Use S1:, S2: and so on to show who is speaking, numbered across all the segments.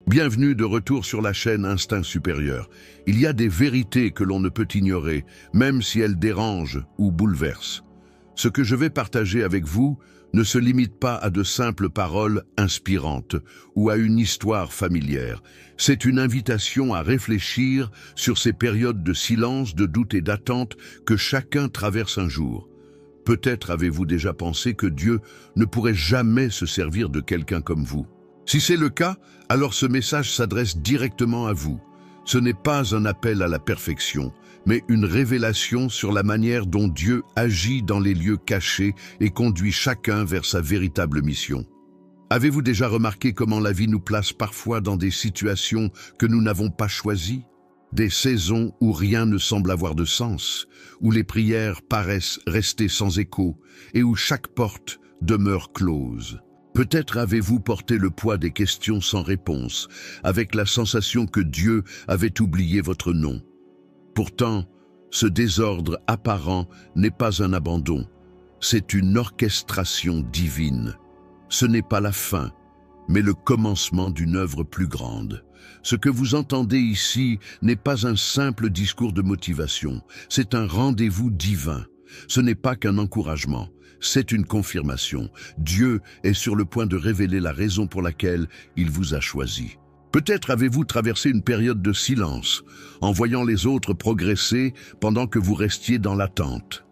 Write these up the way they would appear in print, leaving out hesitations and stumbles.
S1: Bienvenue de retour sur la chaîne Instinct Supérieur. Il y a des vérités que l'on ne peut ignorer, même si elles dérangent ou bouleversent. Ce que je vais partager avec vous ne se limite pas à de simples paroles inspirantes ou à une histoire familière. C'est une invitation à réfléchir sur ces périodes de silence, de doute et d'attente que chacun traverse un jour. Peut-être avez-vous déjà pensé que Dieu ne pourrait jamais se servir de quelqu'un comme vous. Si c'est le cas, alors ce message s'adresse directement à vous. Ce n'est pas un appel à la perfection, mais une révélation sur la manière dont Dieu agit dans les lieux cachés et conduit chacun vers sa véritable mission. Avez-vous déjà remarqué comment la vie nous place parfois dans des situations que nous n'avons pas choisies? Des saisons où rien ne semble avoir de sens, où les prières paraissent rester sans écho et où chaque porte demeure close. Peut-être avez-vous porté le poids des questions sans réponse, avec la sensation que Dieu avait oublié votre nom. Pourtant, ce désordre apparent n'est pas un abandon, c'est une orchestration divine. Ce n'est pas la fin, mais le commencement d'une œuvre plus grande. Ce que vous entendez ici n'est pas un simple discours de motivation, c'est un rendez-vous divin. Ce n'est pas qu'un encouragement, c'est une confirmation. Dieu est sur le point de révéler la raison pour laquelle il vous a choisi. Peut-être avez-vous traversé une période de silence, en voyant les autres progresser pendant que vous restiez dans l'attente.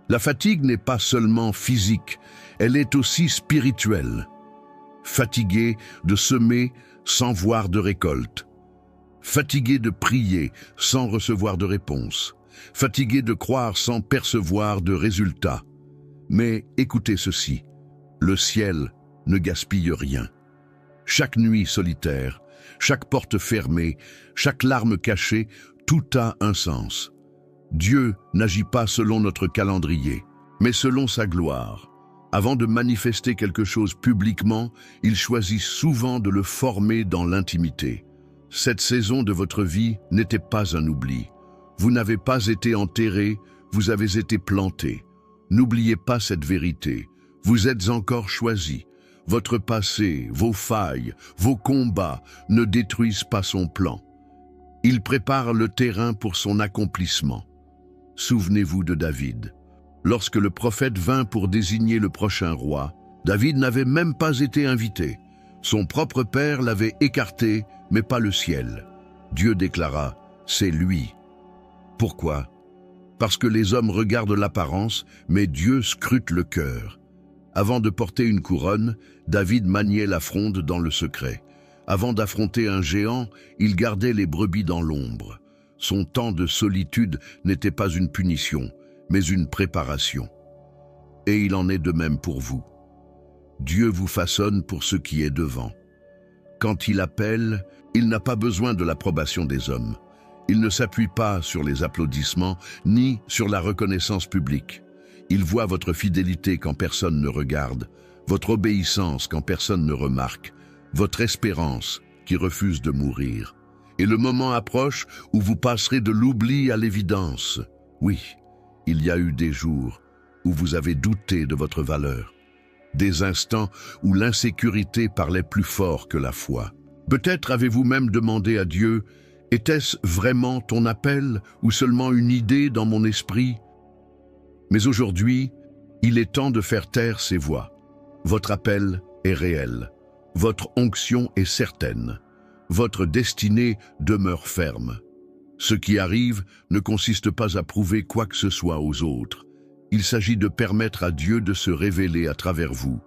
S1: La fatigue n'est pas seulement physique, elle est aussi spirituelle. Fatigué de semer sans voir de récolte. Fatigué de prier sans recevoir de réponse. Fatigué de croire sans percevoir de résultats. Mais écoutez ceci, le ciel ne gaspille rien. Chaque nuit solitaire, chaque porte fermée, chaque larme cachée, tout a un sens. Dieu n'agit pas selon notre calendrier, mais selon sa gloire. Avant de manifester quelque chose publiquement, il choisit souvent de le former dans l'intimité. Cette saison de votre vie n'était pas un oubli. Vous n'avez pas été enterré, vous avez été planté. N'oubliez pas cette vérité. Vous êtes encore choisi. Votre passé, vos failles, vos combats ne détruisent pas son plan. Il prépare le terrain pour son accomplissement. Souvenez-vous de David. Lorsque le prophète vint pour désigner le prochain roi, David n'avait même pas été invité. Son propre père l'avait écarté, mais pas le ciel. Dieu déclara, « C'est lui ». Pourquoi ? Parce que les hommes regardent l'apparence, mais Dieu scrute le cœur. Avant de porter une couronne, David maniait la fronde dans le secret. Avant d'affronter un géant, il gardait les brebis dans l'ombre. Son temps de solitude n'était pas une punition, mais une préparation. Et il en est de même pour vous. Dieu vous façonne pour ce qui est devant. Quand il appelle, il n'a pas besoin de l'approbation des hommes. Il ne s'appuie pas sur les applaudissements, ni sur la reconnaissance publique. Il voit votre fidélité quand personne ne regarde, votre obéissance quand personne ne remarque, votre espérance qui refuse de mourir. Et le moment approche où vous passerez de l'oubli à l'évidence. Oui, il y a eu des jours où vous avez douté de votre valeur. Des instants où l'insécurité parlait plus fort que la foi. Peut-être avez-vous même demandé à Dieu, « Était-ce vraiment ton appel ou seulement une idée dans mon esprit ?» Mais aujourd'hui, il est temps de faire taire ces voix. Votre appel est réel. Votre onction est certaine. Votre destinée demeure ferme. Ce qui arrive ne consiste pas à prouver quoi que ce soit aux autres. Il s'agit de permettre à Dieu de se révéler à travers vous.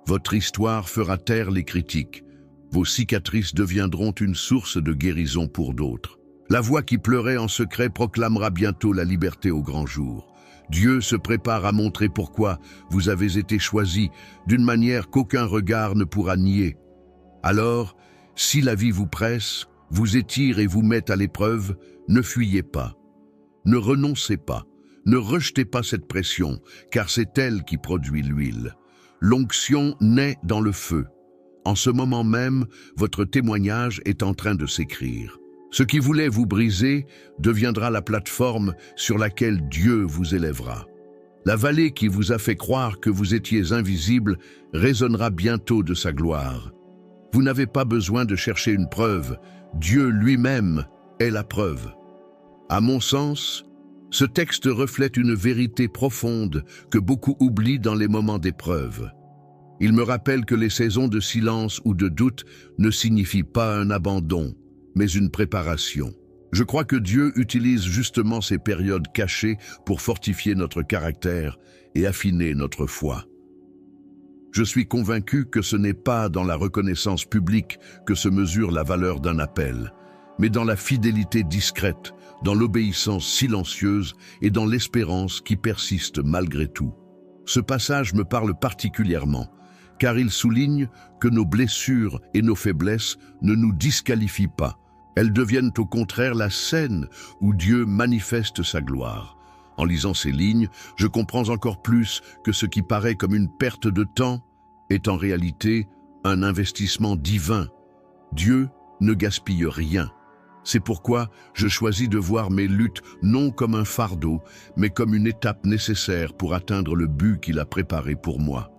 S1: Votre histoire fera taire les critiques. Vos cicatrices deviendront une source de guérison pour d'autres. La voix qui pleurait en secret proclamera bientôt la liberté au grand jour. Dieu se prépare à montrer pourquoi vous avez été choisi d'une manière qu'aucun regard ne pourra nier. Alors, si la vie vous presse, vous étire et vous met à l'épreuve, ne fuyez pas. Ne renoncez pas. Ne rejetez pas cette pression, car c'est elle qui produit l'huile. L'onction naît dans le feu. En ce moment même, votre témoignage est en train de s'écrire. Ce qui voulait vous briser deviendra la plateforme sur laquelle Dieu vous élèvera. La vallée qui vous a fait croire que vous étiez invisible résonnera bientôt de sa gloire. Vous n'avez pas besoin de chercher une preuve. Dieu lui-même est la preuve. À mon sens, ce texte reflète une vérité profonde que beaucoup oublient dans les moments d'épreuve. Il me rappelle que les saisons de silence ou de doute ne signifient pas un abandon, mais une préparation. Je crois que Dieu utilise justement ces périodes cachées pour fortifier notre caractère et affiner notre foi. Je suis convaincu que ce n'est pas dans la reconnaissance publique que se mesure la valeur d'un appel, mais dans la fidélité discrète, dans l'obéissance silencieuse et dans l'espérance qui persiste malgré tout. Ce passage me parle particulièrement, car il souligne que nos blessures et nos faiblesses ne nous disqualifient pas. Elles deviennent au contraire la scène où Dieu manifeste sa gloire. En lisant ces lignes, je comprends encore plus que ce qui paraît comme une perte de temps est en réalité un investissement divin. Dieu ne gaspille rien. C'est pourquoi je choisis de voir mes luttes non comme un fardeau, mais comme une étape nécessaire pour atteindre le but qu'il a préparé pour moi.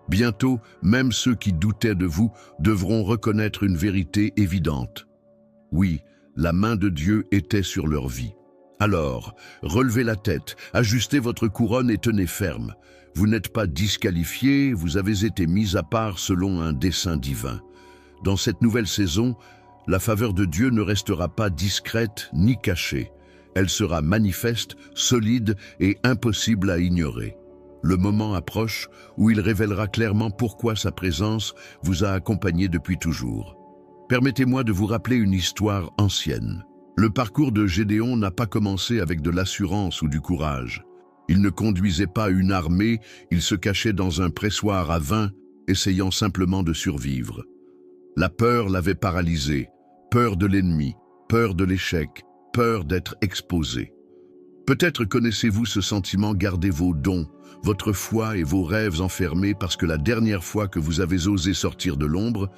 S1: Bientôt, même ceux qui doutaient de vous devront reconnaître une vérité évidente. Oui, la main de Dieu était sur leur vie. Alors, relevez la tête, ajustez votre couronne et tenez ferme. Vous n'êtes pas disqualifiés, vous avez été mis à part selon un dessein divin. Dans cette nouvelle saison, la faveur de Dieu ne restera pas discrète ni cachée. Elle sera manifeste, solide et impossible à ignorer. Le moment approche où il révélera clairement pourquoi sa présence vous a accompagné depuis toujours. Permettez-moi de vous rappeler une histoire ancienne. Le parcours de Gédéon n'a pas commencé avec de l'assurance ou du courage. Il ne conduisait pas une armée, il se cachait dans un pressoir à vin, essayant simplement de survivre. La peur l'avait paralysé, peur de l'ennemi, peur de l'échec, peur d'être exposé. Peut-être connaissez-vous ce sentiment, gardez vos dons, votre foi et vos rêves enfermés parce que la dernière fois que vous avez osé sortir de l'ombre,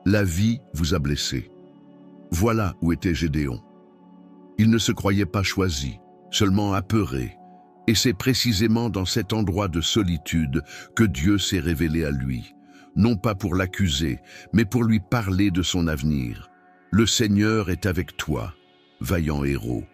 S1: la vie vous a blessé. Voilà où était Gédéon. Il ne se croyait pas choisi, seulement apeuré. Et c'est précisément dans cet endroit de solitude que Dieu s'est révélé à lui. Non pas pour l'accuser, mais pour lui parler de son avenir. Le Seigneur est avec toi, vaillant héros.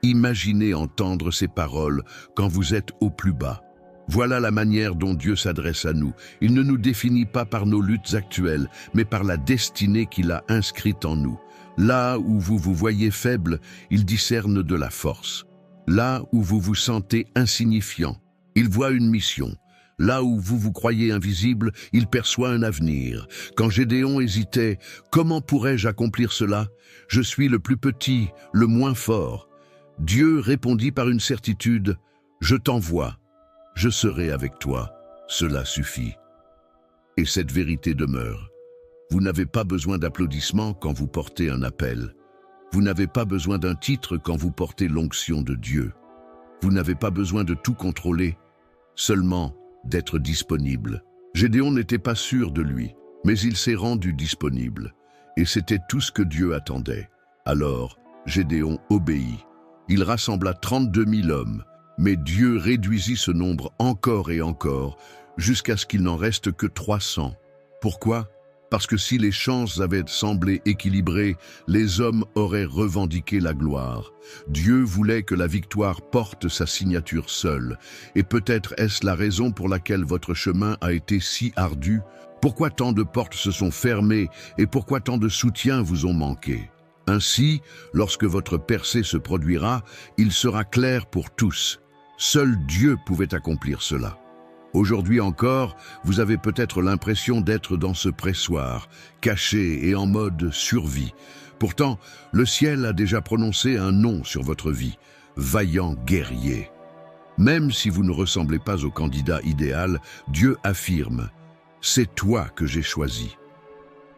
S1: Imaginez entendre ces paroles quand vous êtes au plus bas. Voilà la manière dont Dieu s'adresse à nous. Il ne nous définit pas par nos luttes actuelles, mais par la destinée qu'il a inscrite en nous. Là où vous vous voyez faible, il discerne de la force. Là où vous vous sentez insignifiant, il voit une mission. Là où vous vous croyez invisible, il perçoit un avenir. Quand Gédéon hésitait, comment pourrais-je accomplir cela? Je suis le plus petit, le moins fort. Dieu répondit par une certitude, je t'envoie, je serai avec toi, cela suffit. Et cette vérité demeure. Vous n'avez pas besoin d'applaudissements quand vous portez un appel. Vous n'avez pas besoin d'un titre quand vous portez l'onction de Dieu. Vous n'avez pas besoin de tout contrôler, seulement d'être disponible. Gédéon n'était pas sûr de lui, mais il s'est rendu disponible. Et c'était tout ce que Dieu attendait. Alors, Gédéon obéit. Il rassembla 32 000 hommes, mais Dieu réduisit ce nombre encore et encore, jusqu'à ce qu'il n'en reste que 300. Pourquoi ? Parce que si les chances avaient semblé équilibrées, les hommes auraient revendiqué la gloire. Dieu voulait que la victoire porte sa signature seule. Et peut-être est-ce la raison pour laquelle votre chemin a été si ardu. Pourquoi tant de portes se sont fermées et pourquoi tant de soutiens vous ont manqué? Ainsi, lorsque votre percée se produira, il sera clair pour tous. Seul Dieu pouvait accomplir cela. Aujourd'hui encore, vous avez peut-être l'impression d'être dans ce pressoir, caché et en mode survie. Pourtant, le ciel a déjà prononcé un nom sur votre vie, vaillant guerrier. Même si vous ne ressemblez pas au candidat idéal, Dieu affirme « C'est toi que j'ai choisi ».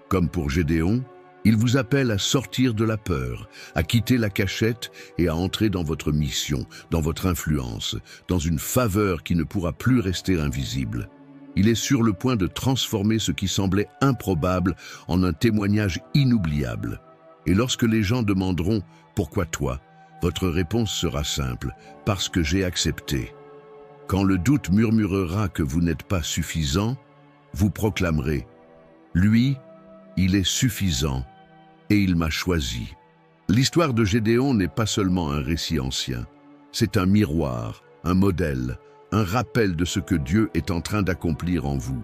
S1: Comme pour Gédéon, il vous appelle à sortir de la peur, à quitter la cachette et à entrer dans votre mission, dans votre influence, dans une faveur qui ne pourra plus rester invisible. Il est sur le point de transformer ce qui semblait improbable en un témoignage inoubliable. Et lorsque les gens demanderont « Pourquoi toi ?», votre réponse sera simple « Parce que j'ai accepté ». Quand le doute murmurera que vous n'êtes pas suffisant, vous proclamerez « Lui il est suffisant et il m'a choisi. L'histoire de Gédéon n'est pas seulement un récit ancien, c'est un miroir, un modèle, un rappel de ce que Dieu est en train d'accomplir en vous.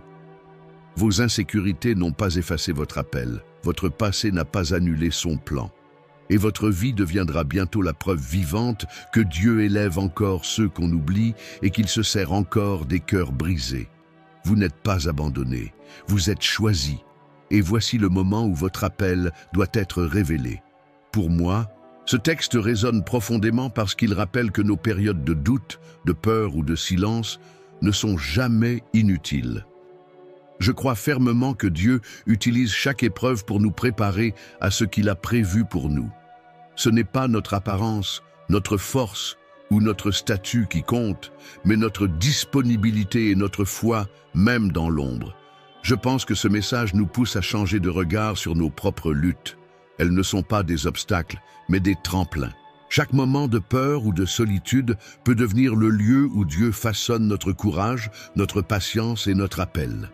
S1: Vos insécurités n'ont pas effacé votre appel, votre passé n'a pas annulé son plan. Et votre vie deviendra bientôt la preuve vivante que Dieu élève encore ceux qu'on oublie et qu'il se sert encore des cœurs brisés. Vous n'êtes pas abandonnés, vous êtes choisis. Et voici le moment où votre appel doit être révélé. Pour moi, ce texte résonne profondément parce qu'il rappelle que nos périodes de doute, de peur ou de silence ne sont jamais inutiles. Je crois fermement que Dieu utilise chaque épreuve pour nous préparer à ce qu'il a prévu pour nous. Ce n'est pas notre apparence, notre force ou notre statut qui compte, mais notre disponibilité et notre foi, même dans l'ombre. Je pense que ce message nous pousse à changer de regard sur nos propres luttes. Elles ne sont pas des obstacles, mais des tremplins. Chaque moment de peur ou de solitude peut devenir le lieu où Dieu façonne notre courage, notre patience et notre appel.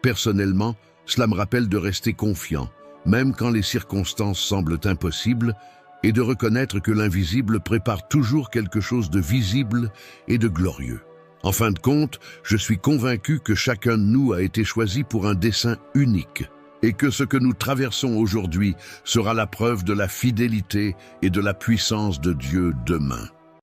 S1: Personnellement, cela me rappelle de rester confiant, même quand les circonstances semblent impossibles, et de reconnaître que l'invisible prépare toujours quelque chose de visible et de glorieux. En fin de compte, je suis convaincu que chacun de nous a été choisi pour un dessein unique, et que ce que nous traversons aujourd'hui sera la preuve de la fidélité et de la puissance de Dieu demain.